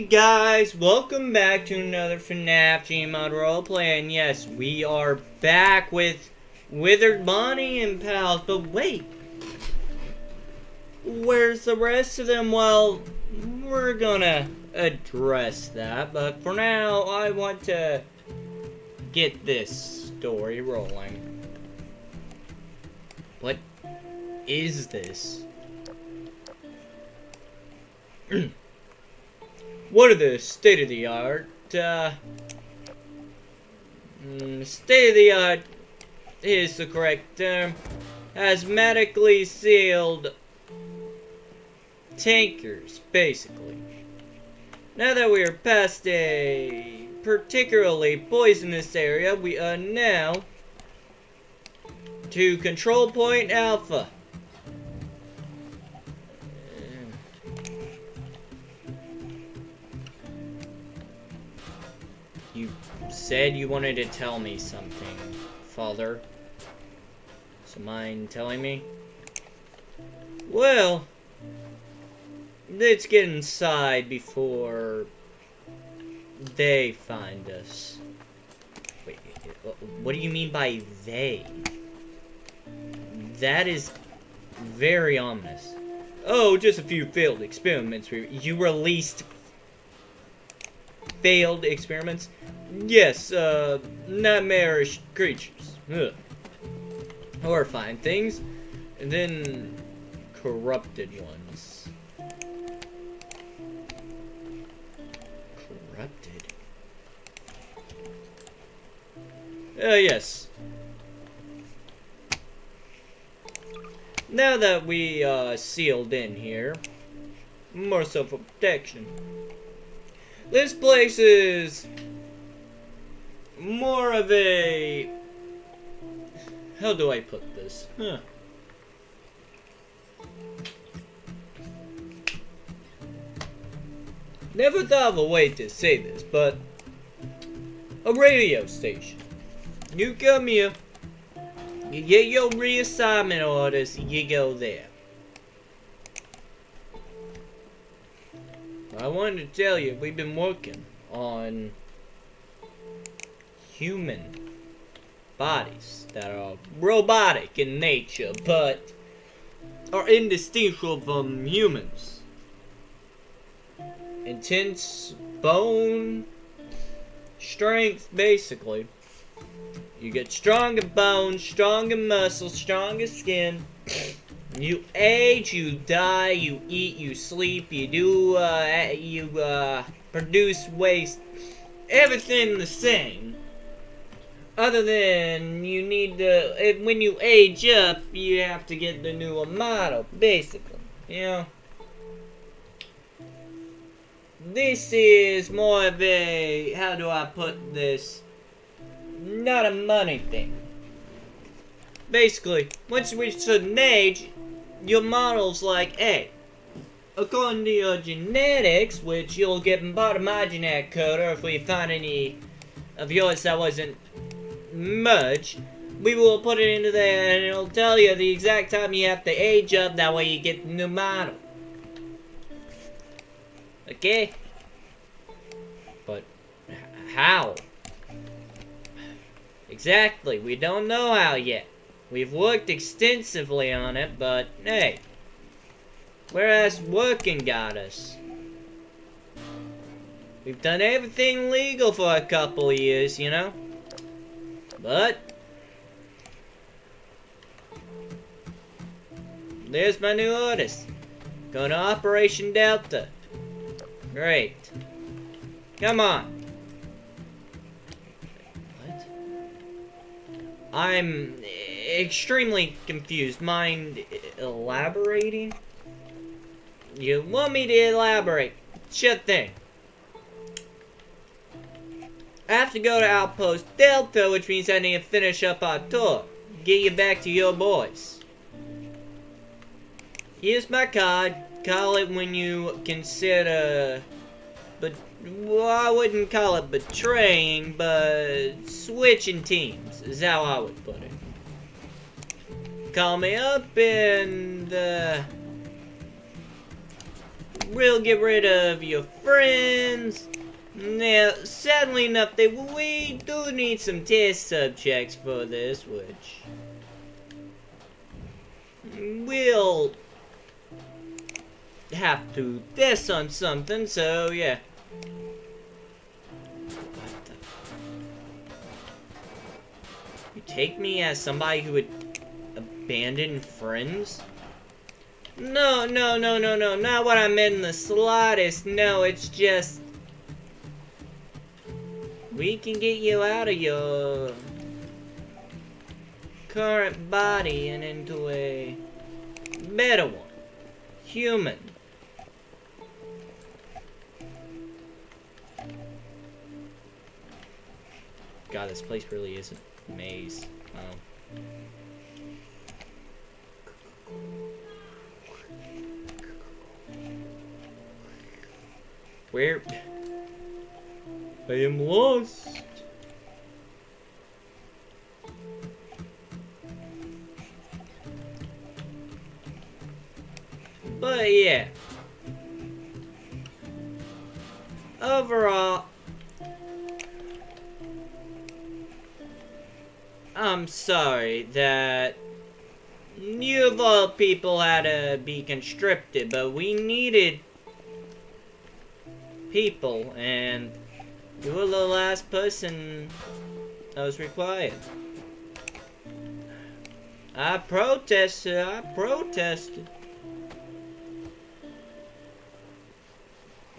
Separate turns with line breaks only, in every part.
guys, welcome back to another FNAF Gmod roleplay, and yes, we are back with Withered Bonnie and pals, but wait, where's the rest of them? Well, we're gonna address that, but for now, I want to get this story rolling. What is this? What are the state-of-the-art, state-of-the-art is the correct term, asthmatically sealed tankers, basically. Now that we are past a particularly poisonous area, we are now to Control Point Alpha. You said you wanted to tell me something, Father. So mind telling me? Well, let's get inside before they find us. Wait, what do you mean by they? That is very ominous. Oh, just a few failed experiments. You released failed experiments? Yes, nightmarish creatures. Ugh. Horrifying things. And then corrupted ones. Corrupted? Yes. Now that we, sealed in here, more so for protection. This place is more of a... How do I put this? Never thought of a way to say this, but... a radio station. You come here, you get your reassignment orders, you go there. I wanted to tell you, we've been working on human bodies that are robotic in nature, but are indistinguishable from humans. Intense bone strength, basically. You get stronger bones, stronger muscles, stronger skin. You age, you die, you eat, you sleep, you do, produce waste. Everything the same. Other than you need to, when you age up, you have to get the newer model, basically. You know? This is more of a, how do I put this? Not a money thing. Basically, once you reach a certain age, your model's like, hey, according to your genetics, which you'll get part of my genetic code, or if we find any of yours that wasn't much, we will put it into there and it'll tell you the exact time you have to age up, that way you get the new model. Okay? But, how? Exactly, we don't know how yet. We've worked extensively on it, but hey, whereas working got us. We've done everything legal for a couple of years, you know? But there's my new orders. Going to Operation Delta. Great. Come on. I'm extremely confused. Mind elaborating? You want me to elaborate? Sure thing. I have to go to Outpost Delta, which means I need to finish up our tour. Get you back to your boys. Here's my card. Call it when you consider... But well, I wouldn't call it betraying, but switching teams is how I would put it. Call me up and We'll get rid of your friends. Now, sadly enough, we do need some test subjects for this, which we'll have to test on something, so yeah. What the? You take me as somebody who would abandon friends? No, not what I meant in the slightest. No, it's just we can get you out of your current body and into a better one. Human. God, this place really is a maze. Where? I am lost. But yeah. Overall, I'm sorry that you of all people had to be conscripted, but we needed people, and you were the last person that was required. I protested.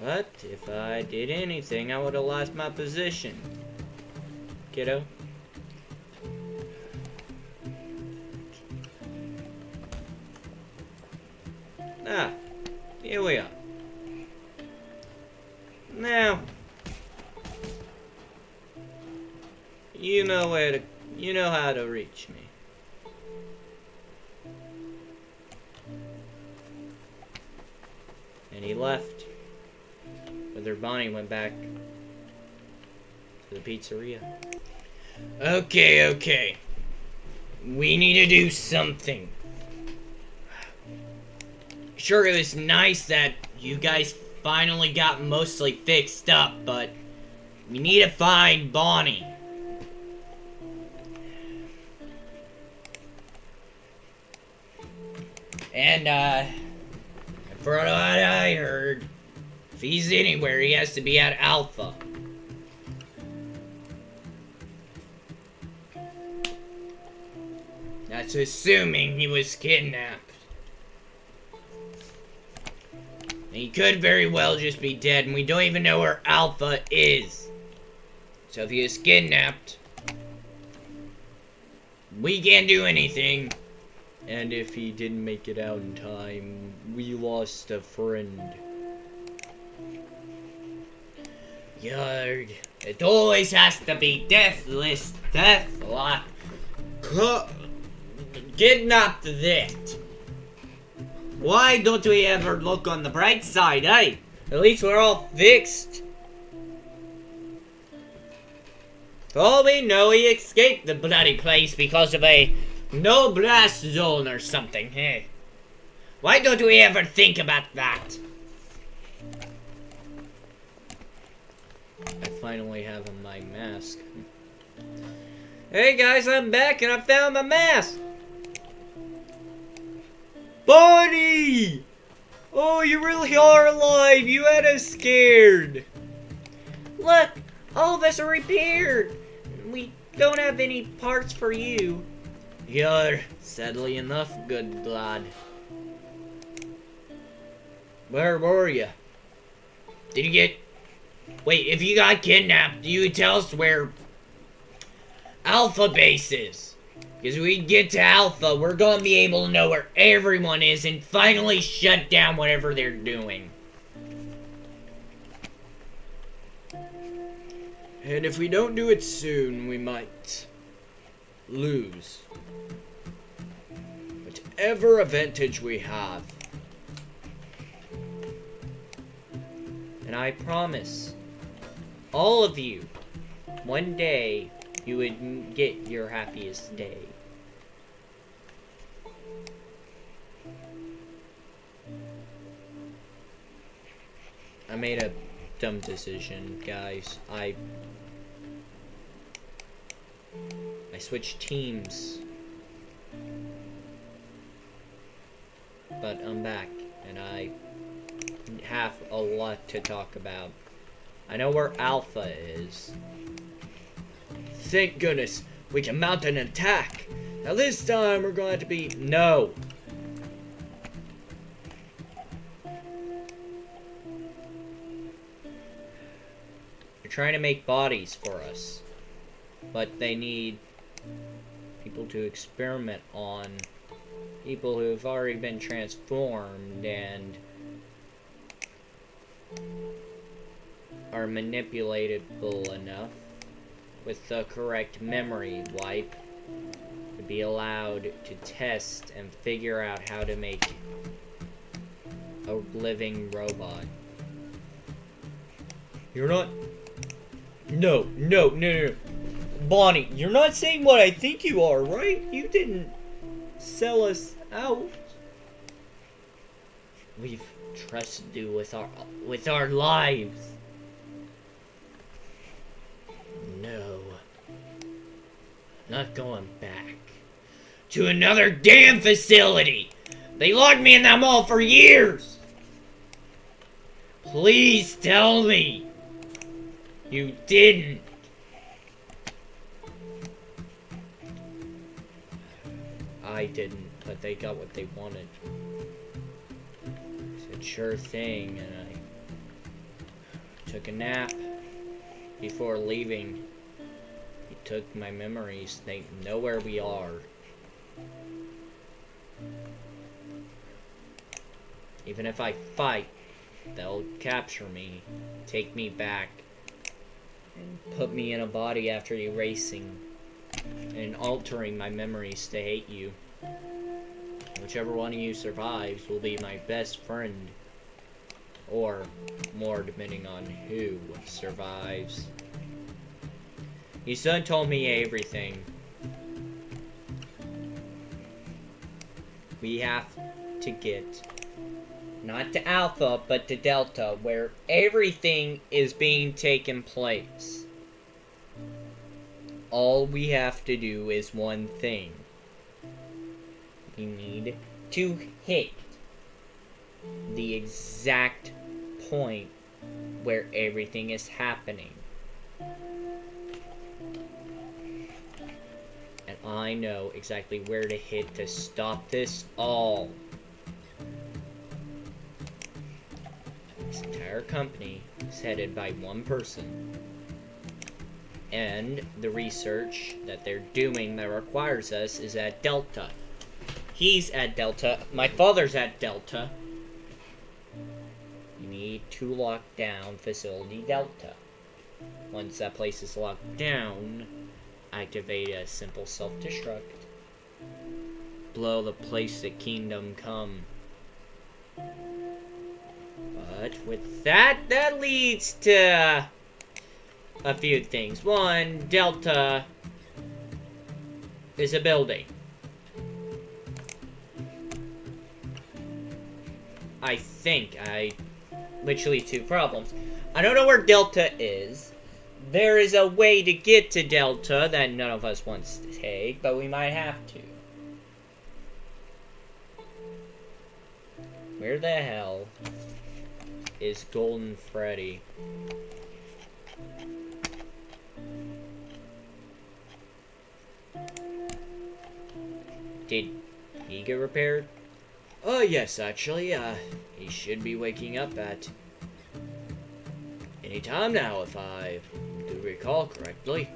But if I did anything, I would have lost my position. Kiddo. Ah, here we are. Now, you know how to reach me. And he left. Whether Bonnie went back to the pizzeria. Okay. We need to do something. Sure, it was nice that you guys finally got mostly fixed up, but we need to find Bonnie. And, from what I heard, if he's anywhere, he has to be at Alpha. That's assuming he was kidnapped. He could very well just be dead, and we don't even know where Alpha is. So if he is kidnapped, we can't do anything. And if he didn't make it out in time, we lost a friend. Yard. It always has to be deathless, deathless. Kidnapped that. Why don't we ever look on the bright side, eh? At least we're all fixed. For all we know, he escaped the bloody place because of a no blast zone or something, hey? Why don't we ever think about that? I finally have my mask. Hey guys, I'm back and I found my mask! Bonnie! Oh, you really are alive! You had us scared! Look! All of us are repaired! We don't have any parts for you. You're, sadly enough, good lad. Where were you? Did you get... Wait, if you got kidnapped, you tell us where Alpha Base is. Because we get to Alpha, we're gonna be able to know where everyone is and finally shut down whatever they're doing. And if we don't do it soon, we might lose whatever advantage we have. And I promise all of you, one day you would get your happiest day. I made a dumb decision, guys. I switched teams. But I'm back, and I have a lot to talk about. I know where Alpha is. Thank goodness, we can mount an attack. Now this time we're going to be... No. They're trying to make bodies for us. But they need people to experiment on. People who have already been transformed and are manipulatable enough with the correct memory wipe to be allowed to test and figure out how to make a living robot. You're not... No. Bonnie, you're not saying what I think you are, right? You didn't sell us out. We've trusted you with our lives. No. Not going back to another damn facility. They locked me in that mall for years. Please tell me you didn't. I didn't, but they got what they wanted. It's a sure thing, and I took a nap before leaving. He took my memories. They know where we are. Even if I fight, they'll capture me, take me back, and put me in a body after erasing and altering my memories to hate you. Whichever one of you survives will be my best friend. Or more, depending on who survives. Your son told me everything. We have to get, not to Alpha, but to Delta, where everything is being taken place. All we have to do is one thing. We need to hit the exact point where everything is happening. And I know exactly where to hit to stop this all. This entire company is headed by one person. And the research that they're doing that requires us is at Delta. He's at Delta. My father's at Delta. You need to lock down Facility Delta. Once that place is locked down, activate a simple self-destruct. Blow the place to Kingdom Come. But with that leads to a few things. One, Delta is a building. I think literally two problems. I don't know where Delta is. There is a way to get to Delta that none of us wants to take, but we might have to. Where the hell is Golden Freddy? Did he get repaired? Oh, yes, actually, he should be waking up at any time now, if I do recall correctly.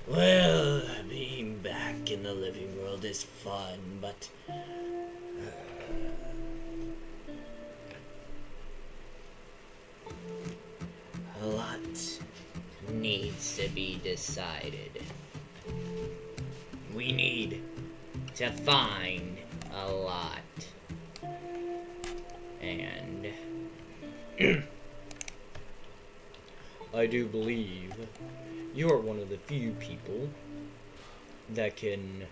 Well, being back in the living world is fun, but a lot needs to be decided. We need to find a lot. And I do believe you're one of the few people that can...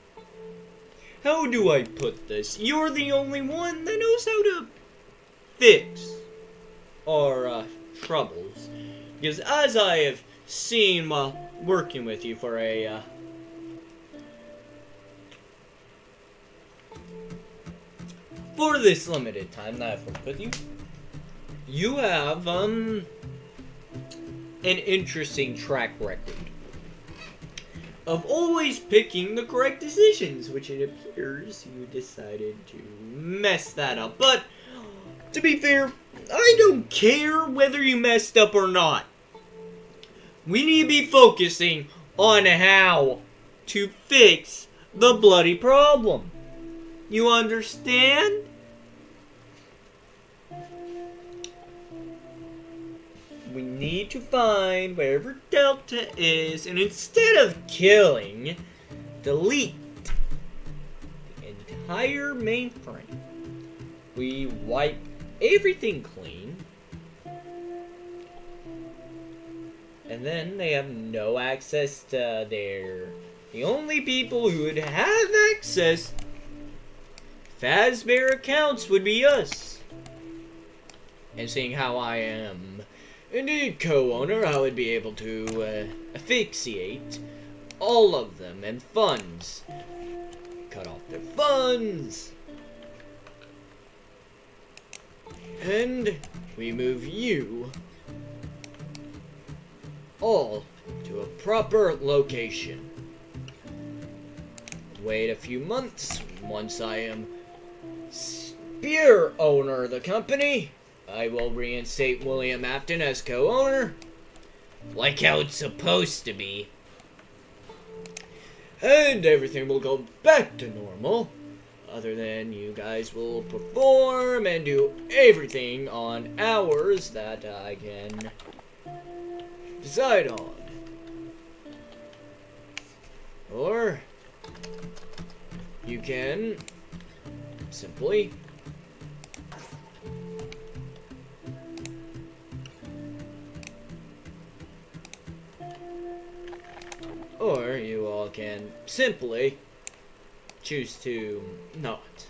How do I put this? You're the only one that knows how to fix our troubles. Because as I have seen while working with you for for this limited time that I've worked with you, you have an interesting track record of always picking the correct decisions, which it appears you decided to mess that up. But to be fair, I don't care whether you messed up or not. We need to be focusing on how to fix the bloody problem. You understand? We need to find wherever Delta is, and instead of killing, delete the entire mainframe. We wipe everything clean, and then they have no access to there. The only people who would have access Fazbear accounts would be us. And seeing how I am indeed co-owner, I would be able to asphyxiate all of them and funds. Cut off their funds. And we move you all to a proper location. Wait a few months. Once I am spear owner of the company, I will reinstate William Afton as co-owner, like how it's supposed to be. And everything will go back to normal, other than you guys will perform and do everything on hours that I can decide on. Or you can simply you all can simply choose to not.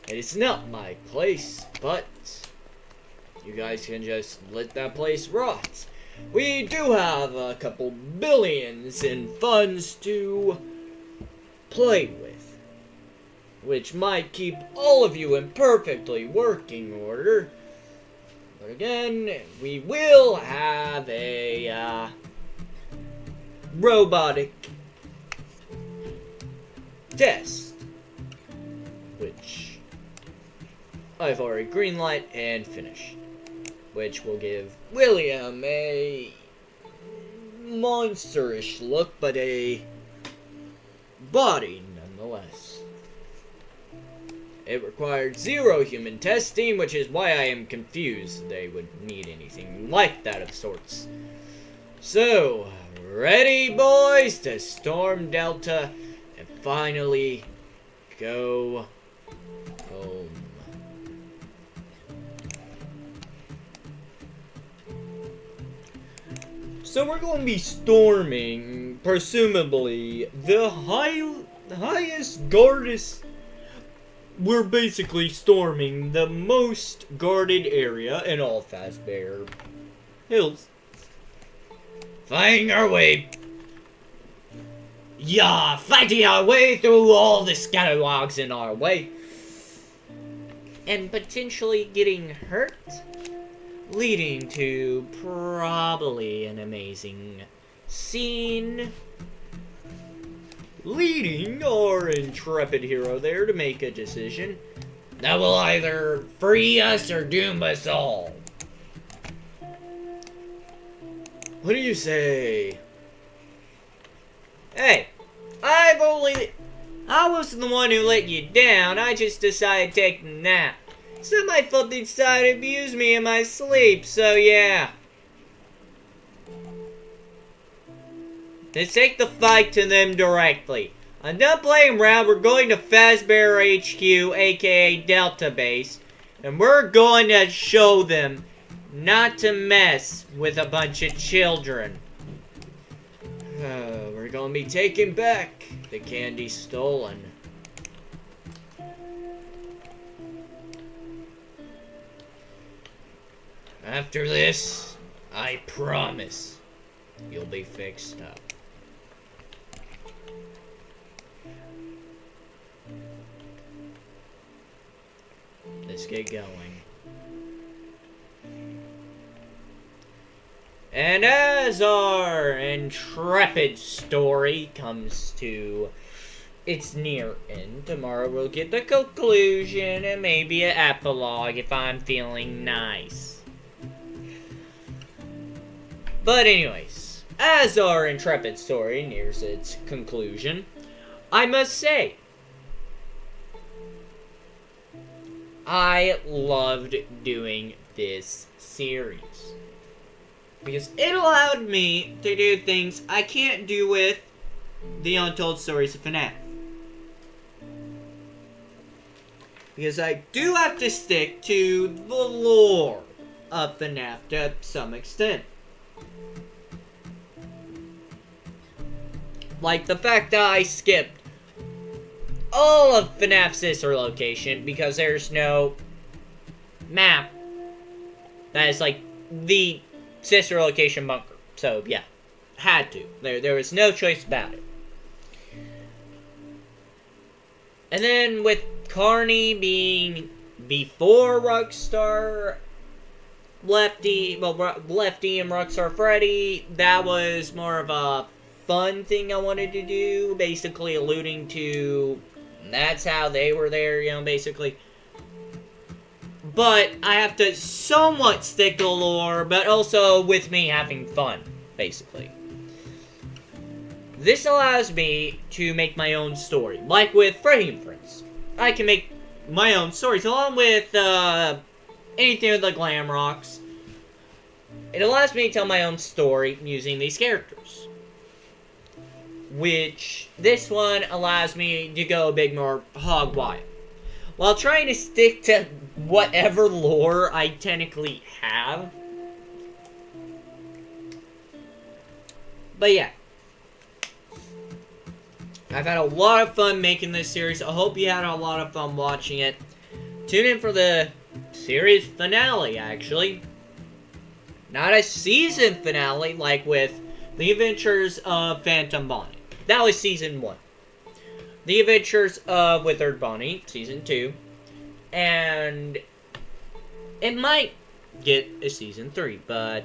It is not my place, but you guys can just let that place rot. We do have a couple billions in funds to play with, which might keep all of you in perfectly working order. But again, we will have a robotic test, which I've already greenlight and finished, which will give William a monsterish look, but a body nonetheless. It required 0 human testing, which is why I am confused they would need anything like that of sorts. So, ready, boys, to storm Delta and finally go home. So we're going to be storming, presumably, the highest guardest... We're basically storming the most guarded area in all Fazbear Hills. Fighting our way through all the scatterlogs in our way. And potentially getting hurt, leading to probably an amazing scene, leading our intrepid hero there to make a decision that will either free us or doom us all. What do you say? Hey, I wasn't the one who let you down. I just decided to take a nap. It's not my fault they decided to abuse me in my sleep, so yeah. Let's take the fight to them directly. I'm done playing around. We're going to Fazbear HQ, aka Delta Base, and we're going to show them not to mess with a bunch of children. We're going to be taking back the candy stolen. After this, I promise you'll be fixed up. Let's get going. And as our intrepid story comes to its near end, tomorrow we'll get the conclusion and maybe an epilogue if I'm feeling nice. But anyways, as our intrepid story nears its conclusion, I must say, I loved doing this series. Because it allowed me to do things I can't do with the Untold Stories of FNAF. Because I do have to stick to the lore of FNAF to some extent. Like the fact that I skipped all of FNAF's sister location because there's no map that is like the sister location bunker. So yeah, had to. There was no choice about it. And then with Carney being before Rockstar, Lefty and Rockstar Freddy, that was more of a fun thing I wanted to do, basically alluding to that's how they were there, you know, basically. But I have to somewhat stick to lore, but also with me having fun, basically. This allows me to make my own story, like with Freddy and Friends. I can make my own stories, along with anything with the Glam Rocks. It allows me to tell my own story using these characters. Which, this one allows me to go a bit more hog wild. While trying to stick to whatever lore I technically have. But yeah. I've had a lot of fun making this series. I hope you had a lot of fun watching it. Tune in for the series finale, actually. Not a season finale like with The Adventures of Phantom Bonnie. That was Season 1. The Adventures of Withered Bonnie, Season 2. And it might get a Season 3, but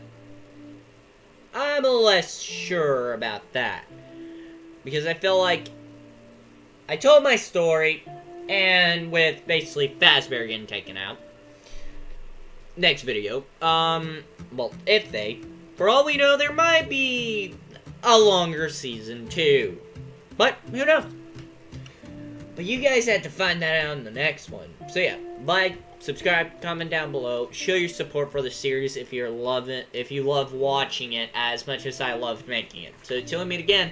I'm less sure about that. Because I feel like I told my story, and with basically Fazbear getting taken out. Next video. Well, if they. For all we know, there might be a longer Season 2. But, who knows? But you guys have to find that out in the next one. So yeah, like, subscribe, comment down below. Show your support for the series if you love watching it as much as I loved making it. So till we meet again,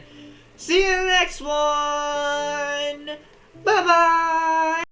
see you in the next one! Bye-bye!